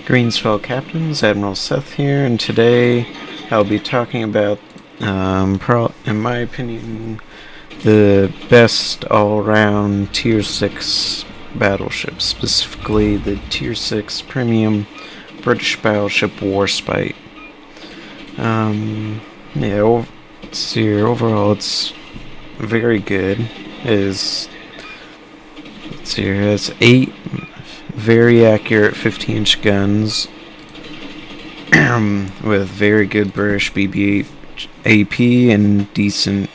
Greensfell Captains, Admiral Seth here, and today I'll be talking about, in my opinion, the best all-around Tier 6 battleship, specifically the Tier 6 Premium British Battleship Warspite. Let's see here, overall it's very good. Let's see here, it has 8 very accurate 50-inch guns with very good British BB AP and decent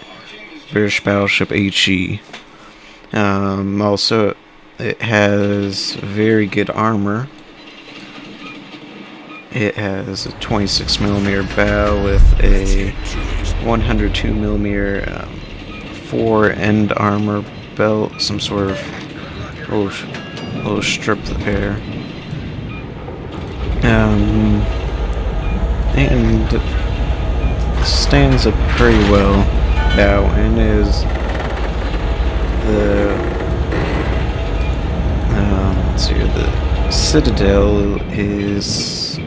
British Battleship HE. Also, it has very good armor. It has a 26mm bow with a 102mm fore-end armor belt, some sort of little strip there. And stands up pretty well now, and is let's see, the Citadel is,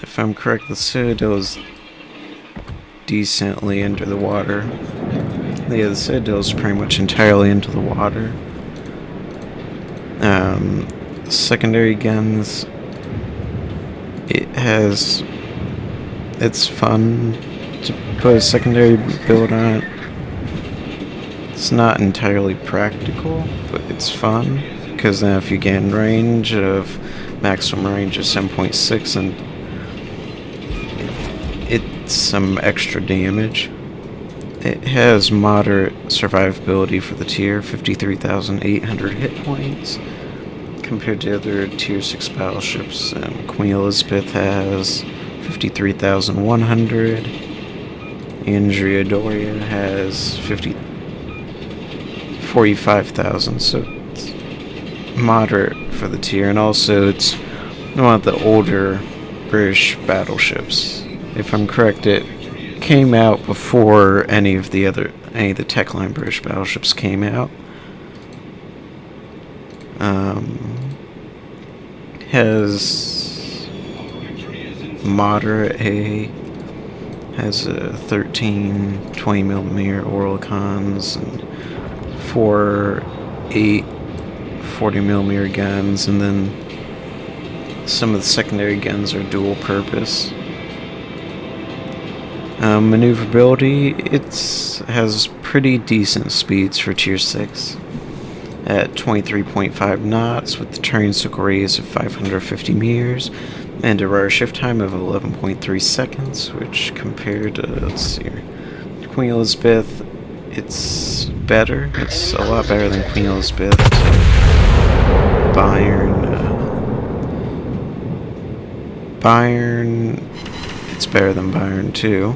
if I'm correct, the Citadel is decently under the water. Yeah, the Citadel is pretty much entirely into the water. Secondary guns, it's fun to put a secondary build on it. It's not entirely practical, but it's fun, because then if you gain maximum range of 7.6, and it's some extra damage. It has moderate survivability for the tier, 53,800 hit points, compared to other tier 6 battleships. Queen Elizabeth has 53,100, Doria has 45,000, so it's moderate for the tier, and also it's one of the older British battleships. If I'm correct, it came out before any of the Techline British battleships came out. Has moderate has a 13 20mm Orlicons and 4 8 40mm guns, and then some of the secondary guns are dual purpose. Maneuverability, it has pretty decent speeds for Tier 6 at 23.5 knots with the turning circle radius of 550 meters and a rudder shift time of 11.3 seconds, which compared to, let's see here, Queen Elizabeth, it's better. It's a lot better than Queen Elizabeth. Bayern, it's better than Bayern too.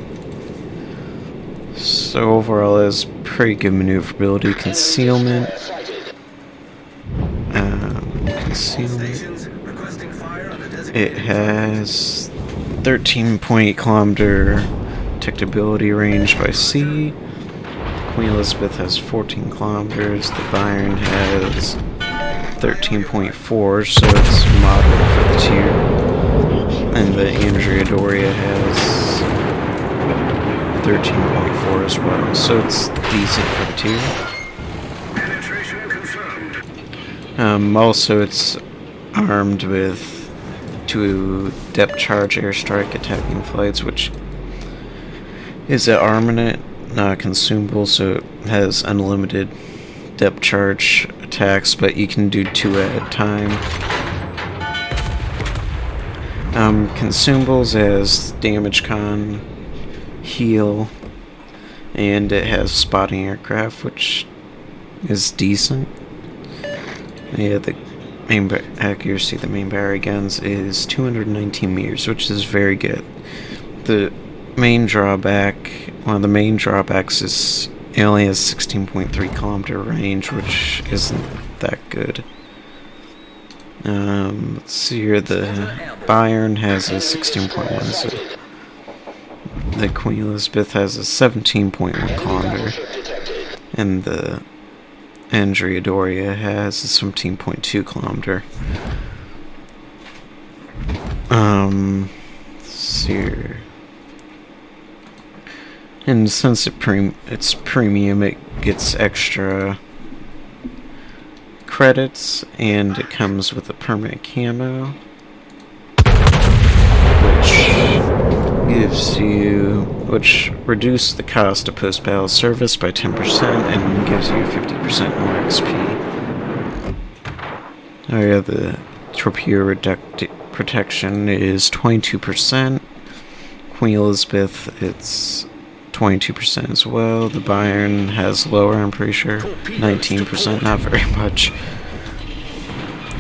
So overall, it has pretty good maneuverability. Concealment. It has 13.8 kilometer detectability range by sea. Queen Elizabeth has 14 kilometers. The Bayern has 13.4, so it's moderate for the tier. And the Doria has 13.4 as well, so it's decent for the tier. Also, it's armed with 2 depth charge airstrike attacking flights, which is an armament, not a consumable, so it has unlimited depth charge attacks, but you can do 2 at a time. Consumables as damage con, heal, and it has spotting aircraft, which is decent. Yeah, the main accuracy of the main battery guns is 219 meters, which is very good. One of the main drawbacks is it only has 16.3 kilometer range, which isn't that good. Let's see here, the Bayern has a 16.1, so the Queen Elizabeth has a 17.1 kilometer, and the Doria has a 17.2 kilometer. Let's see here. And since it's premium, it gets extra credits, and it comes with a permanent camo, which reduces the cost of post-battle service by 10% and gives you 50% more XP. Oh yeah, the torpedo protection is 22%. Queen Elizabeth, it's 22% as well. The Bayern has lower, I'm pretty sure. 19%, not very much.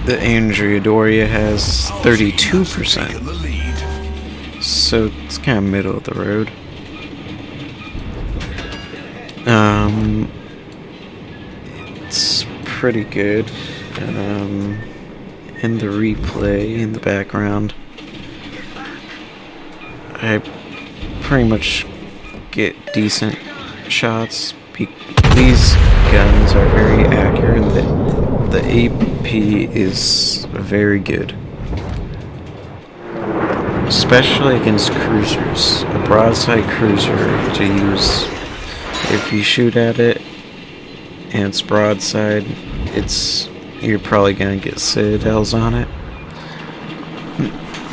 The Andrea Doria has 32%. So it's kind of middle of the road. It's pretty good. In the replay in the background, I pretty much get decent shots. These guns are very accurate. The AP is very good, especially against cruisers. A broadside cruiser to use, if you shoot at it and it's broadside, you're probably gonna get citadels on it.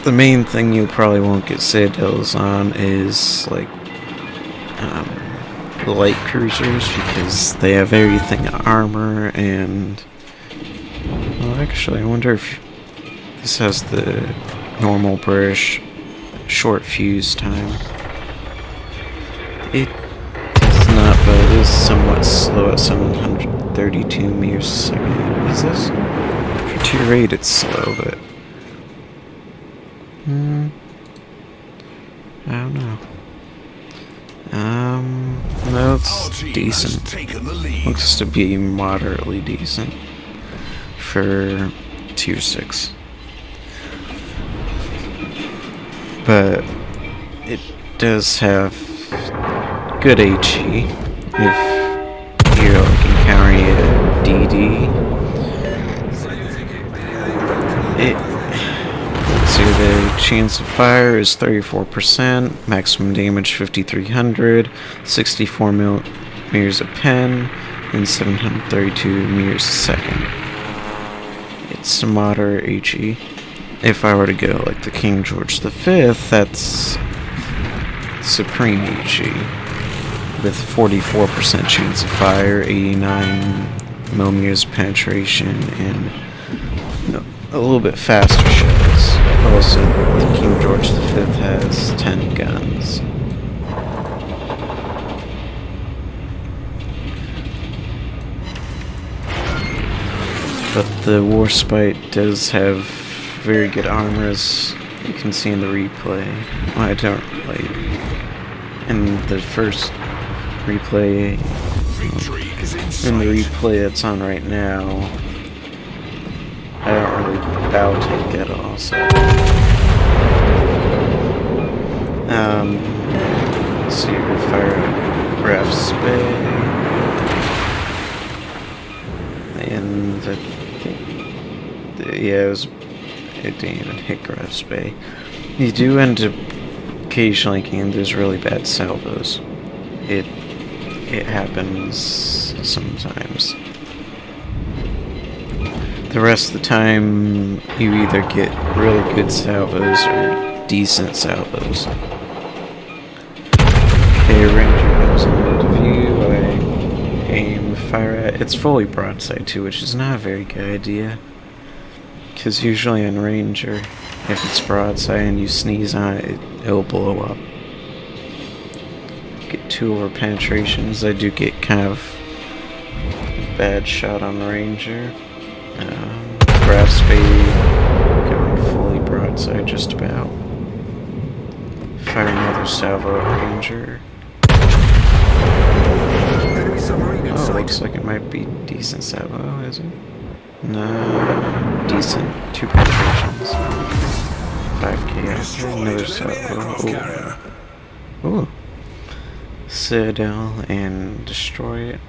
The main thing you probably won't get citadels on is like light cruisers, because they have everything armor. And well, actually, I wonder if this has the normal British short fuse time. It does not, but it is somewhat slow at 732 meters a second. Is this? For tier 8 it's slow, but I don't know. No, it's decent. Looks to be moderately decent for tier 6. But it does have good HE if you're like encountering a DD. So the chance of fire is 34%, maximum damage 5300, 64 meters a pen, and 732 meters a second. It's a moderate HE. If I were to go like the King George V, that's supreme HE with 44% chance of fire, 89 millimeters penetration, and a little bit faster shells. Also, the King George V has 10 guns. But the Warspite does have very good armor, as you can see in the replay. Well, I don't really. In the first replay, in the replay that's on right now, I don't really battle tank at all, so. Let's see, we fire Graf's Bay. And I think, yeah, it didn't even hit Graf's Bay. You do end up occasionally getting those really bad salvos. It happens sometimes. The rest of the time, you either get really good salvos or decent salvos. Okay, Ranger comes into view. I aim, fire at. It's fully broadside too, which is not a very good idea. Because usually in Ranger, if it's broadside and you sneeze on it, it'll blow up. Get 2 over penetrations. I do get kind of bad shot on the Ranger. Grab speed, going fully broadside just about. Fire another salvo at Ranger. Oh, looks like it might be decent salvo, is it? No, decent. 2 penetrations. 5k, another salvo. Ooh. Citadel and destroy it.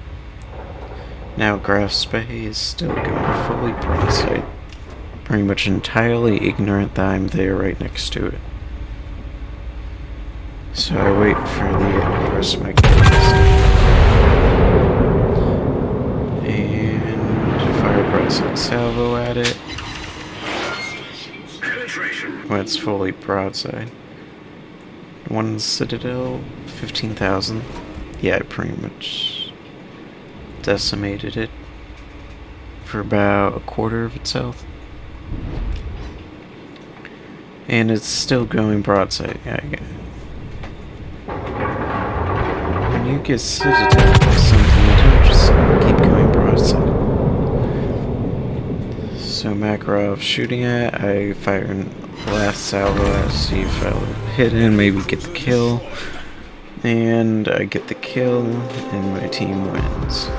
Now Graf's Bay is still going fully broadside. pretty much entirely ignorant that I'm there right next to it. So I wait for the rest of my guys. And fire broadside salvo at it. When it's fully broadside. One citadel, 15,000. Yeah, I pretty much decimated it for about a quarter of its health. And it's still going broadside. Yeah, when you get citadel by something, you don't just keep going broadside. So Makarov shooting at, I fire an last salvo at, see if I'll hit it and maybe get the kill. And I get the kill, and my team wins.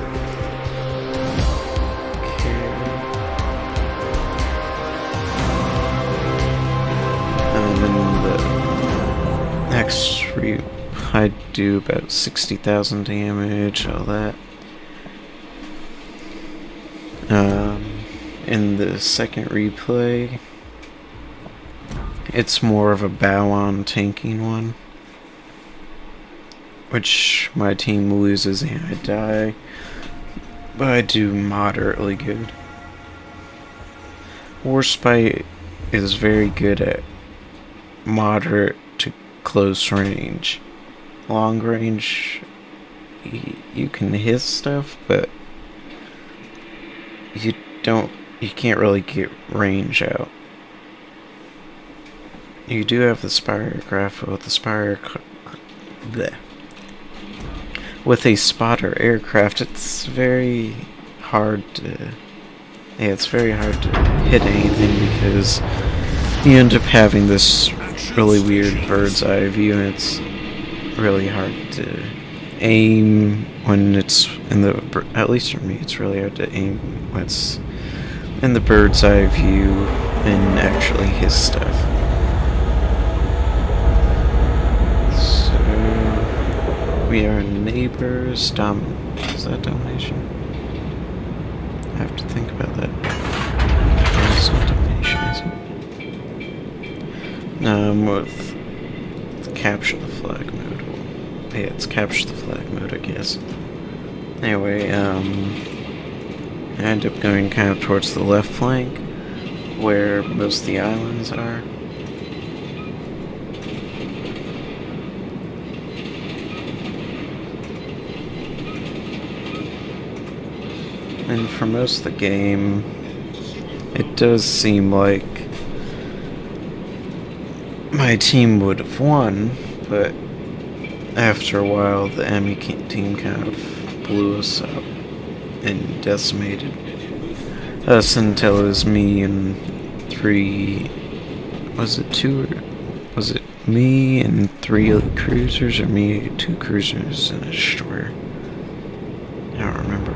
In the next I do about 60,000 damage, all that. In the second replay, it's more of a bow-on tanking one, which my team loses and I die, but I do moderately good. Warspite is very good at moderate to close range. Long range, you can hit stuff, but you can't really get range out. You do have the spire aircraft, but with a spotter aircraft, it's very hard to hit anything because you end up having this really weird bird's eye view, and it's really hard to aim when it's in the, at least for me, it's really hard to aim when it's in the bird's eye view and actually hit stuff. So we are neighbors. Is that domination? I have to think about that. It's not domination, is it? With capture the flag mode. Yeah, it's capture the flag mode, I guess. Anyway, I end up going kind of towards the left flank, where most of the islands are. And for most of the game, it does seem like my team would have won, but after a while the enemy team kind of blew us up and decimated us until it was me and me and three other cruisers, or me, two cruisers and a destroyer? I don't remember.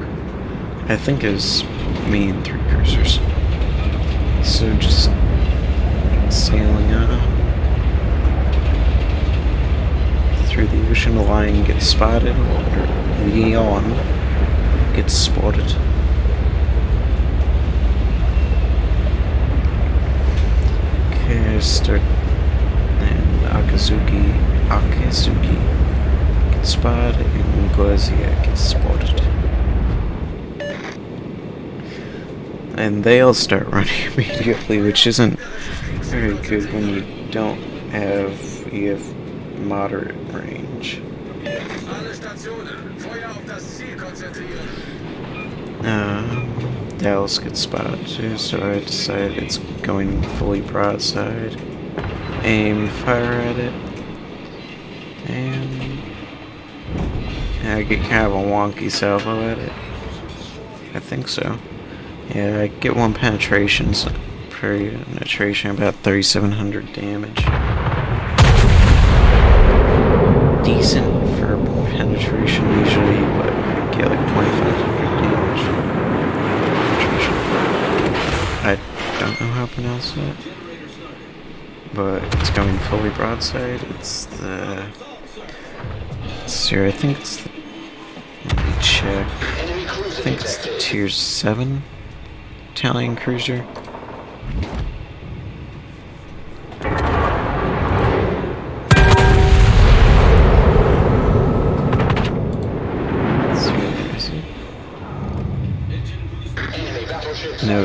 I think it was me and three cruisers. So just sailing on through the ocean, the line gets spotted, or Leon gets spotted. Okay, start, and Akazuki gets spotted, and Glazia gets spotted. And they all start running immediately, which isn't very good when you have moderate range. Dallas gets spotted too, so I decided it's going fully broadside. Aim, fire at it, and I get kind of a wonky salvo at it. I think so. Yeah, I get one penetration, so penetration, about 3,700 damage. Decent for penetration. Usually you get like 2,500 damage penetration. I don't know how to pronounce that, but it's going fully broadside. It's the, let's see, I think it's the, let me check, I think it's the tier 7 Italian cruiser.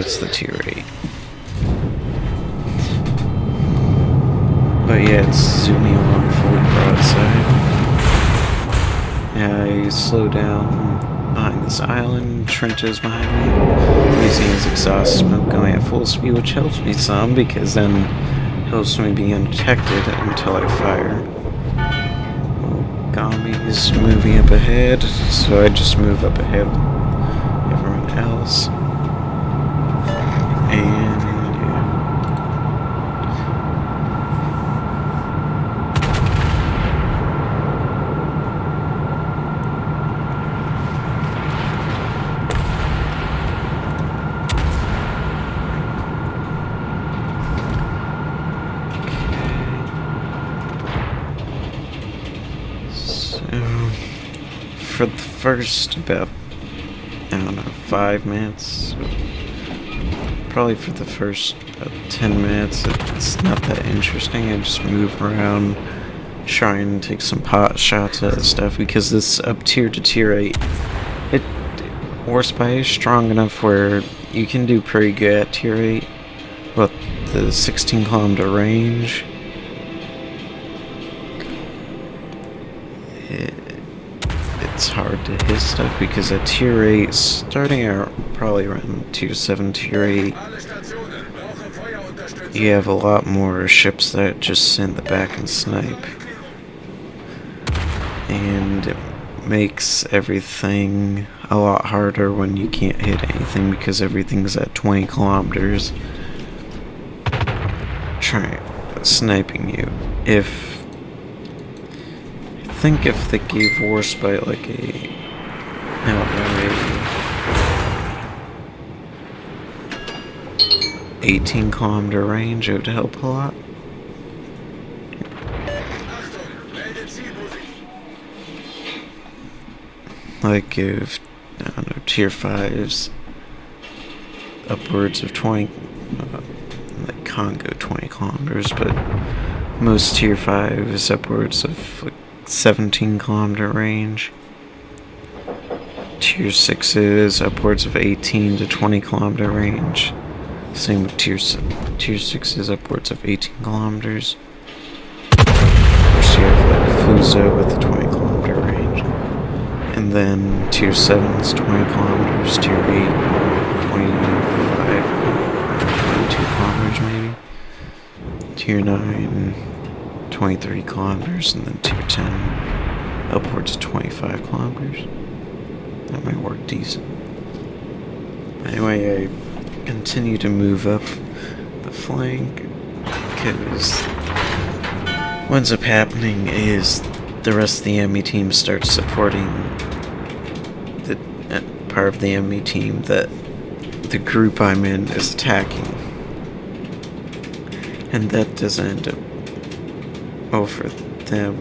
it's the tier 8. But yeah, it's zooming along fully broadside. I slow down behind this island, trenches behind me, using his exhaust smoke going at full speed, which helps me some because then helps me be undetected until I fire. Gami's moving up ahead, so I just move up ahead of everyone else. And for the first about, I don't know, 5 minutes, probably for the first about 10 minutes, it's not that interesting. I just move around, try and take some pot shots at stuff, because this up tier to tier 8, Warspy is strong enough where you can do pretty good at tier 8, but the 16 kilometer range, it's hard to hit stuff because at tier 8, starting out probably around tier 7, tier 8, you have a lot more ships that just sit in the back and snipe. And it makes everything a lot harder when you can't hit anything because everything's at 20 kilometers sniping you. I think if they gave Warspite like a 18 kilometer range, it would help a lot. Like if, I don't know, tier 5s upwards of 20, like Congo 20 kilometers, but most tier 5s upwards of like 17 kilometer range. Tier 6s upwards of 18 to 20 kilometer range. Same with tier 6s upwards of 18 kilometers. Of course you have like Fuso with a 20 kilometer range. And then tier 7s 20 kilometers, tier 8 25, 22 kilometers maybe. Tier 9 23 kilometers, and then tier 10 upwards of 25 kilometers. That might work decent. Anyway, I continue to move up the flank because what ends up happening is the rest of the enemy team starts supporting the part of the enemy team that the group I'm in is attacking. And that doesn't end up for them.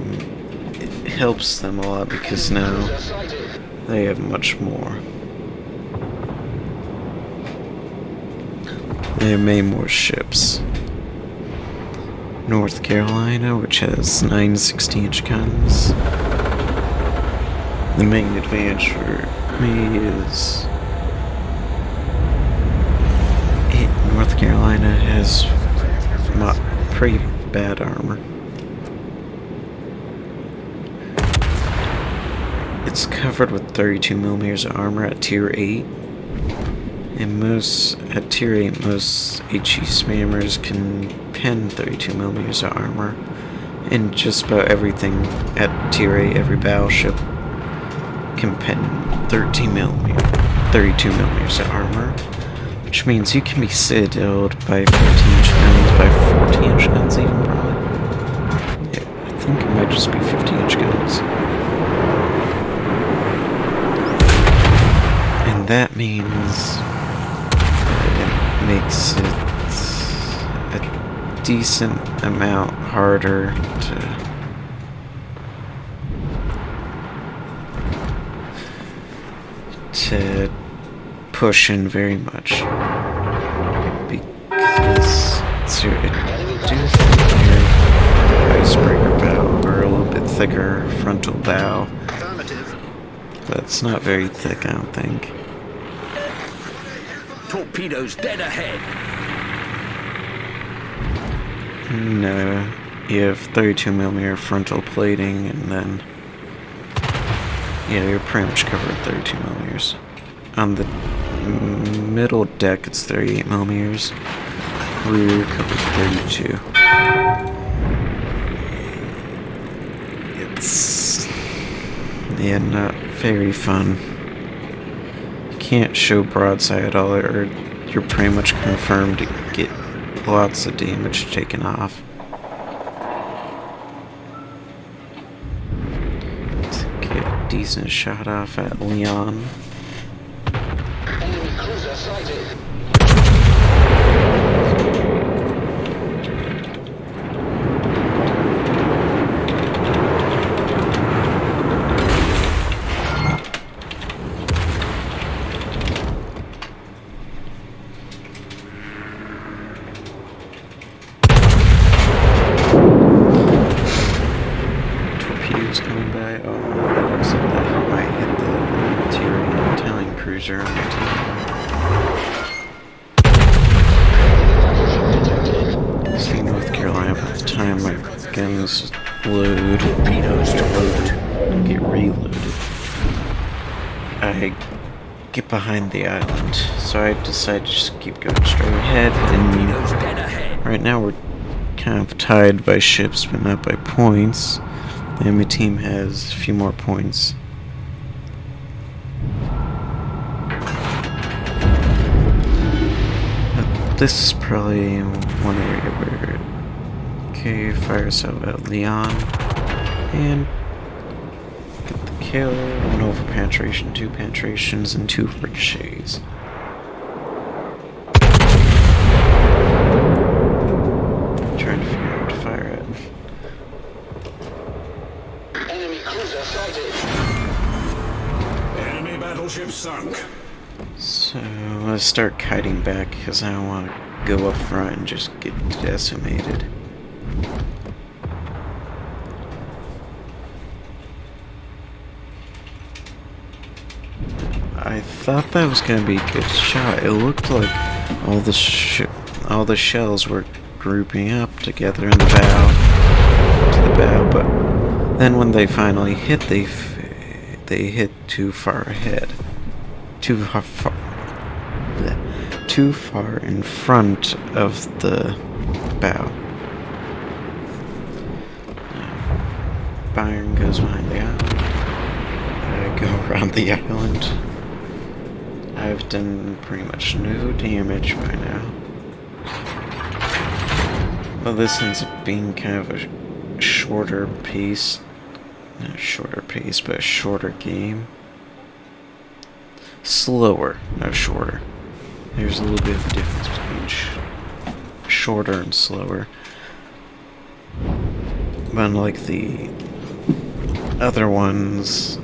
It helps them a lot because now they have much more. They have many more ships. North Carolina, which has 9 16-inch guns. The main advantage for me is North Carolina has pretty bad armor. It's covered with 32mm of armor at tier 8. And at tier 8, most HE spammers can pen 32mm of armor. And just about everything at tier 8, every battleship can pen 32mm of armor. Which means you can be citadeled by 15-inch guns, by 40-inch guns even, probably. Yeah, I think it might just be 50-inch guns. And that means it makes it a decent amount harder to push in very much, because it do your icebreaker bow or a little bit thicker frontal bow, but it's not very thick, I don't think. Torpedoes dead ahead. No, you have 32mm frontal plating, and then yeah, you're pretty much covered 32mm. On the middle deck, it's 38mm. Rear covered 32. It's yeah, not very fun. You can't show broadside at all, or you're pretty much confirmed to get lots of damage taken off. Let's get a decent shot off at Leon. Enemy cruiser sighted. Torpedoes coming by. Oh, that looks like that might hit the Italian cruiser on the team. See, North Carolina, by the time my guns load, Torpedoes to load. and get reloaded, I get behind the island. So I decide to just keep going straight ahead, Torpedoes and dead ahead. right now we're kind of tied by ships, but not by points. The enemy team has a few more points. This is probably one area where okay, fire salvo at Leon and get the kill. 1 over penetration, 2 penetrations, and 2 ricochets. Trying to figure out what to fire at. Enemy cruiser sighted. Enemy battleship sunk. So let's start kiting back because I don't want to go up front and just get decimated. I thought that was gonna be a good shot. It looked like all the shells were grouping up together in the bow to the bow, but then when they finally hit, they hit too far ahead, too far in front of the bow. Byron goes behind the island. I go around the island. I've done pretty much no damage by now. Well, this ends up being kind of a shorter pace. Not a shorter pace, but a shorter game. Slower, not shorter. There's a little bit of a difference between shorter and slower. But unlike the other ones,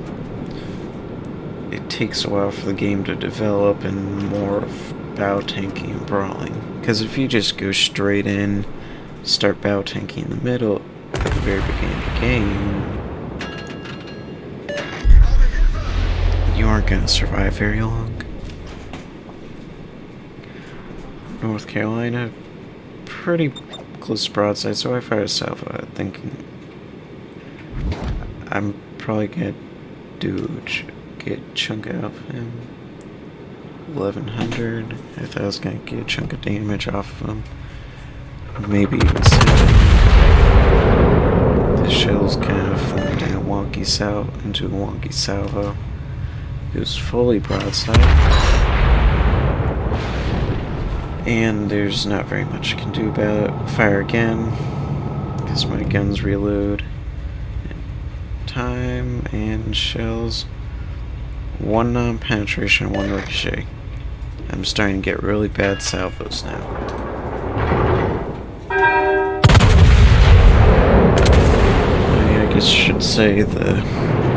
it takes a while for the game to develop and more of bow tanking and brawling. Because if you just go straight in, start bow tanking in the middle at the very beginning of the game, you aren't going to survive very long. North Carolina, pretty close broadside, so I fired a salvo thinking I'm probably gonna get a chunk out of him. 1100. I thought I was gonna get a chunk of damage off of him. Maybe even 7. The shell's kind of formed in a wonky into a wonky salvo. It was fully broadside. And there's not very much I can do about it. Fire again, because my guns reload. Time and shells. 1 non-penetration, 1 ricochet. I'm starting to get really bad salvos now. I guess I should say the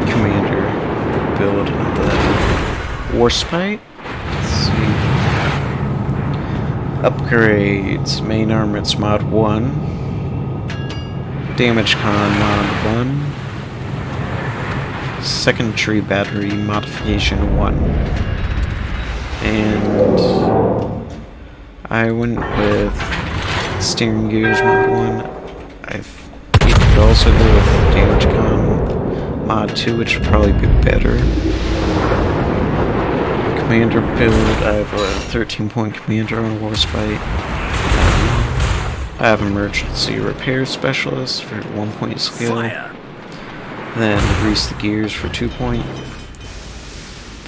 commander build of the Warspite. Let's see. Upgrades. Main armaments mod 1. Damage con mod 1. Secondary battery modification 1. And I went with steering gears mod 1. You could also go with damage con mod 2, which would probably be better. Commander build, I have a 13-point commander on Warspite. I have emergency repair specialist for 1-point skill. Fire. Then grease the gears for 2-point.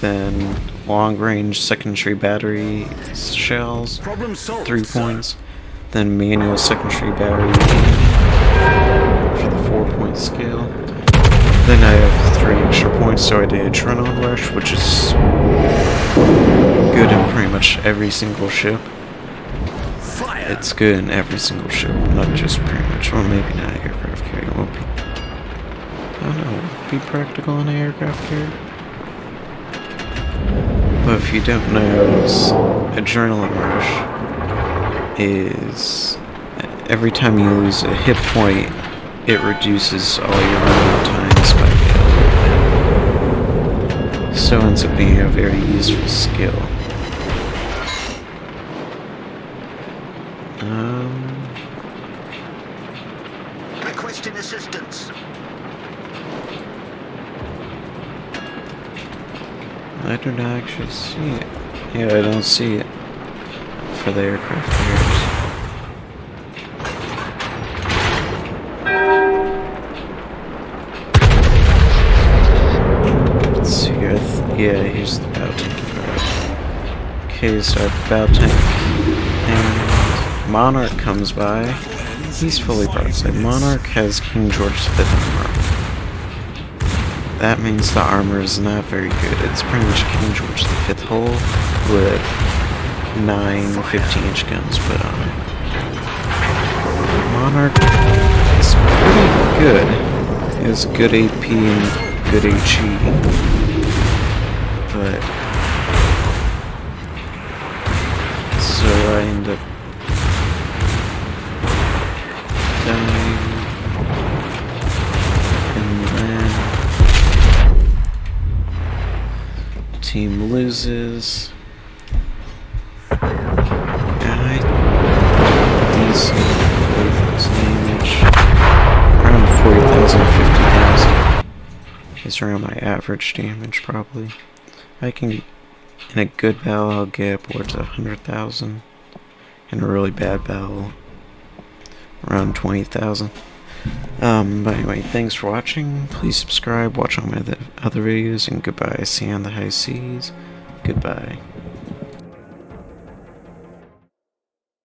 Then long range secondary battery shells, Problem solved, 3 sir. points. Then manual secondary battery for the 4-point skill. Then I have 3 extra points, so I did Adrenaline Rush, which is good in pretty much every single ship. Fire. It's good in every single ship, not just pretty much. Well, maybe not aircraft carrier. It won't be. I don't know. Will it be practical in an aircraft carrier? But if you don't know, Adrenaline Rush is every time you lose a hit point, it reduces all your running times by a little bit. So it ends up being a very useful skill. Requesting assistance. I do not actually see it. Yeah, I don't see it for the aircraft carriers. Let's see here. Yeah, here's the bow tank. Okay, so our bow tank and Monarch comes by. He's fully broadside. Monarch has King George V armor. That means the armor is not very good. It's pretty much King George V hull with 9 15-inch guns put on it. Monarch is pretty good. It has good AP and good HE. But so I end up dying. And then team loses. Decent 40,000 damage. Around 40,000 50,000 is around my average damage, probably. I can, in a good battle, I'll get upwards of 100,000. In a really bad battle, around 20,000. But anyway, thanks for watching. Please subscribe, watch all my other videos, and goodbye. See you on the high seas. Goodbye.